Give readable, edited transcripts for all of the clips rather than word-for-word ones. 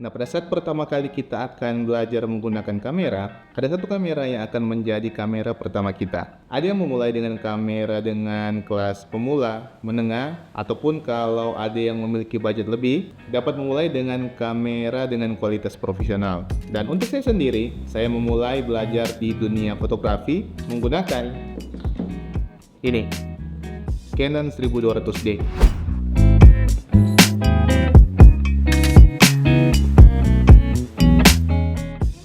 Nah, pada saat pertama kali kita akan belajar menggunakan kamera, ada satu kamera yang akan menjadi kamera pertama kita. Ada yang memulai dengan kamera dengan kelas pemula, menengah, ataupun kalau ada yang memiliki budget lebih, dapat memulai dengan kamera dengan kualitas profesional. Dan untuk saya sendiri, saya memulai belajar di dunia fotografi menggunakan ini, Canon 1200D.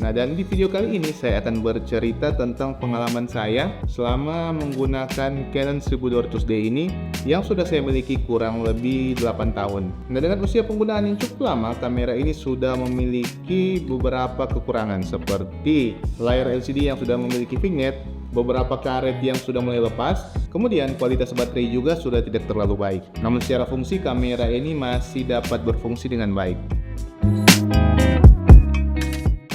Nah, dan di video kali ini saya akan bercerita tentang pengalaman saya selama menggunakan Canon 1200D ini yang sudah saya miliki kurang lebih 8 tahun. Nah, dengan usia penggunaan yang cukup lama, kamera ini sudah memiliki beberapa kekurangan seperti layar LCD yang sudah memiliki vignette, beberapa karet yang sudah mulai lepas, kemudian kualitas baterai juga sudah tidak terlalu baik. Namun secara fungsi kamera ini masih dapat berfungsi dengan baik.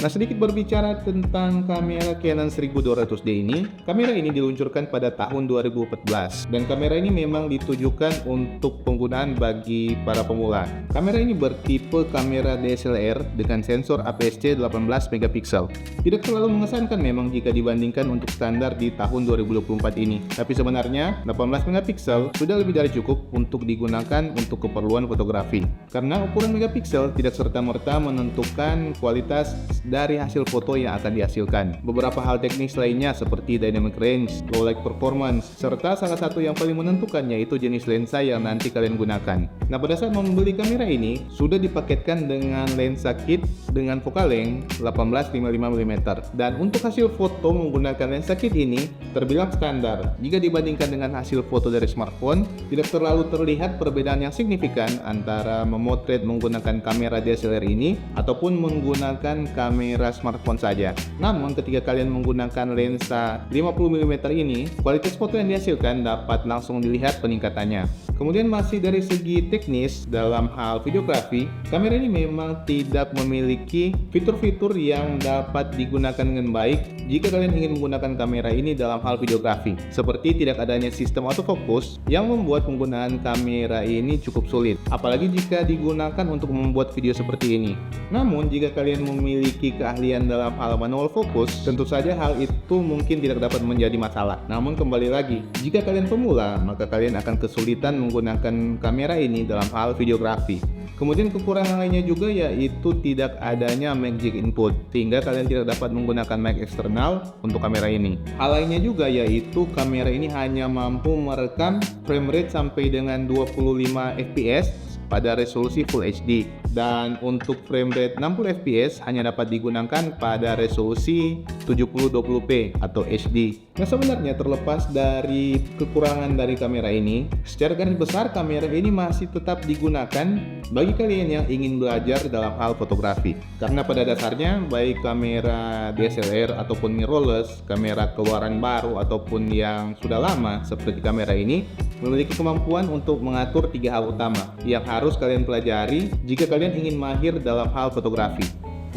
Nah, sedikit berbicara tentang kamera Canon 1200D ini. Kamera ini diluncurkan pada tahun 2014 dan kamera ini memang ditujukan untuk penggunaan bagi para pemula. Kamera ini bertipe kamera DSLR dengan sensor APS-C 18 megapiksel. Tidak terlalu mengesankan memang jika dibandingkan untuk standar di tahun 2024 ini. Tapi sebenarnya 18 megapiksel sudah lebih dari cukup untuk digunakan untuk keperluan fotografi. Karena ukuran megapiksel tidak serta-merta menentukan kualitas dari hasil foto yang akan dihasilkan. Beberapa hal teknis lainnya seperti dynamic range, low light performance, serta salah satu yang paling menentukan yaitu jenis lensa yang nanti kalian gunakan. Nah, pada saat membeli kamera ini sudah dipaketkan dengan lensa kit dengan focal length 18-55mm. Dan untuk hasil foto menggunakan lensa kit ini terbilang standar. Jika dibandingkan dengan hasil foto dari smartphone, tidak terlalu terlihat perbedaan yang signifikan antara memotret menggunakan kamera DSLR ini ataupun menggunakan kamera smartphone saja. Namun ketika kalian menggunakan lensa 50mm ini, kualitas foto yang dihasilkan dapat langsung dilihat peningkatannya. Kemudian masih dari segi teknis dalam hal videografi, kamera ini memang tidak memiliki fitur-fitur yang dapat digunakan dengan baik jika kalian ingin menggunakan kamera ini dalam hal videografi. Seperti tidak adanya sistem autofocus yang membuat penggunaan kamera ini cukup sulit, apalagi jika digunakan untuk membuat video seperti ini. Namun jika kalian memiliki keahlian dalam hal manual fokus, tentu saja hal itu mungkin tidak dapat menjadi masalah. Namun kembali lagi, jika kalian pemula, maka kalian akan kesulitan menggunakan kamera ini dalam hal videografi. Kemudian kekurangan lainnya juga yaitu tidak adanya mic jack input, sehingga kalian tidak dapat menggunakan mic eksternal untuk kamera ini. Hal lainnya juga yaitu kamera ini hanya mampu merekam frame rate sampai dengan 25 fps pada resolusi Full HD, dan untuk frame rate 60 fps hanya dapat digunakan pada resolusi 7020p atau HD. Nah, sebenarnya terlepas dari kekurangan dari kamera ini, secara garis besar kamera ini masih tetap digunakan bagi kalian yang ingin belajar dalam hal fotografi. Karena pada dasarnya baik kamera DSLR ataupun mirrorless, kamera keluaran baru ataupun yang sudah lama seperti kamera ini memiliki kemampuan untuk mengatur 3 hal utama yang harus kalian pelajari jika kalian ingin mahir dalam hal fotografi,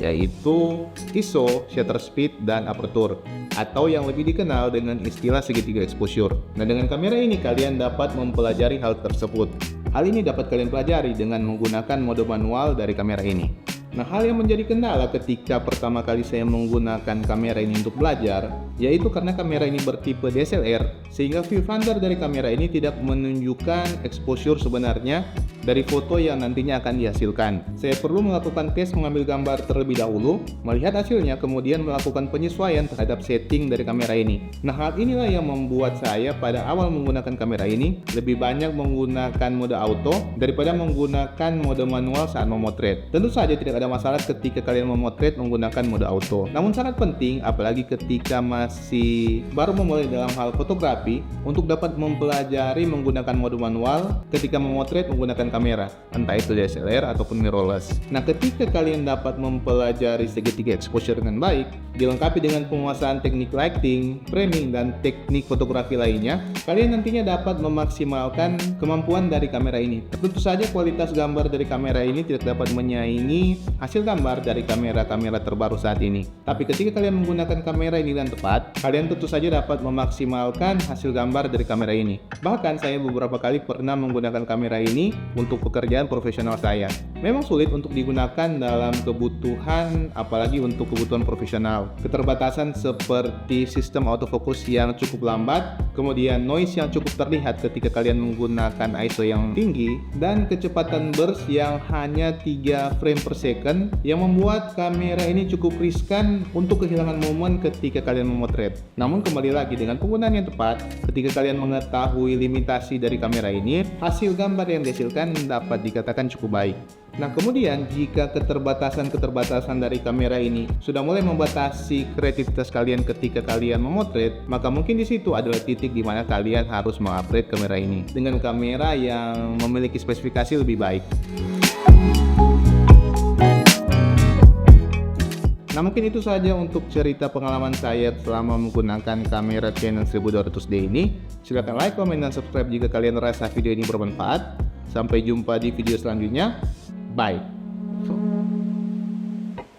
yaitu ISO, shutter speed, dan aperture, atau yang lebih dikenal dengan istilah segitiga exposure. Nah, dengan kamera ini kalian dapat mempelajari hal tersebut. Hal ini dapat kalian pelajari dengan menggunakan mode manual dari kamera ini. Nah, hal yang menjadi kendala ketika pertama kali saya menggunakan kamera ini untuk belajar, yaitu karena kamera ini bertipe DSLR, sehingga viewfinder dari kamera ini tidak menunjukkan exposure sebenarnya dari foto yang nantinya akan dihasilkan. Saya perlu melakukan tes mengambil gambar terlebih dahulu, melihat hasilnya, kemudian melakukan penyesuaian terhadap setting dari kamera ini. Nah, hal inilah yang membuat saya pada awal menggunakan kamera ini lebih banyak menggunakan mode auto daripada menggunakan mode manual saat memotret. Tentu saja tidak ada masalah ketika kalian memotret menggunakan mode auto. Namun sangat penting, apalagi ketika masih baru memulai dalam hal fotografi, untuk dapat mempelajari menggunakan mode manual ketika memotret menggunakan kamera, entah itu DSLR ataupun mirrorless. Nah, ketika kalian dapat mempelajari segitiga exposure dengan baik, dilengkapi dengan penguasaan teknik lighting, framing, dan teknik fotografi lainnya, kalian nantinya dapat memaksimalkan kemampuan dari kamera ini. Tentu saja kualitas gambar dari kamera ini tidak dapat menyaingi hasil gambar dari kamera-kamera terbaru saat ini. Tapi ketika kalian menggunakan kamera ini dengan tepat, kalian tentu saja dapat memaksimalkan hasil gambar dari kamera ini. Bahkan saya beberapa kali pernah menggunakan kamera ini untuk pekerjaan profesional saya. Memang sulit untuk digunakan dalam kebutuhan, apalagi untuk kebutuhan profesional. Keterbatasan seperti sistem autofocus yang cukup lambat, kemudian noise yang cukup terlihat ketika kalian menggunakan ISO yang tinggi, dan kecepatan burst yang hanya 3 frame per second yang membuat kamera ini cukup riskan untuk kehilangan momen ketika kalian memotret. Namun kembali lagi, dengan penggunaan yang tepat, ketika kalian mengetahui limitasi dari kamera ini, hasil gambar yang dihasilkan dapat dikatakan cukup baik. Nah, kemudian jika keterbatasan dari kamera ini sudah mulai membatasi kreativitas kalian ketika kalian memotret, maka mungkin di situ adalah titik di mana kalian harus mengupgrade kamera ini dengan kamera yang memiliki spesifikasi lebih baik. Nah, mungkin itu saja untuk cerita pengalaman saya selama menggunakan kamera Canon 1200D ini. Silahkan like, komen, dan subscribe jika kalian merasa video ini bermanfaat. Sampai jumpa di video selanjutnya. Bye.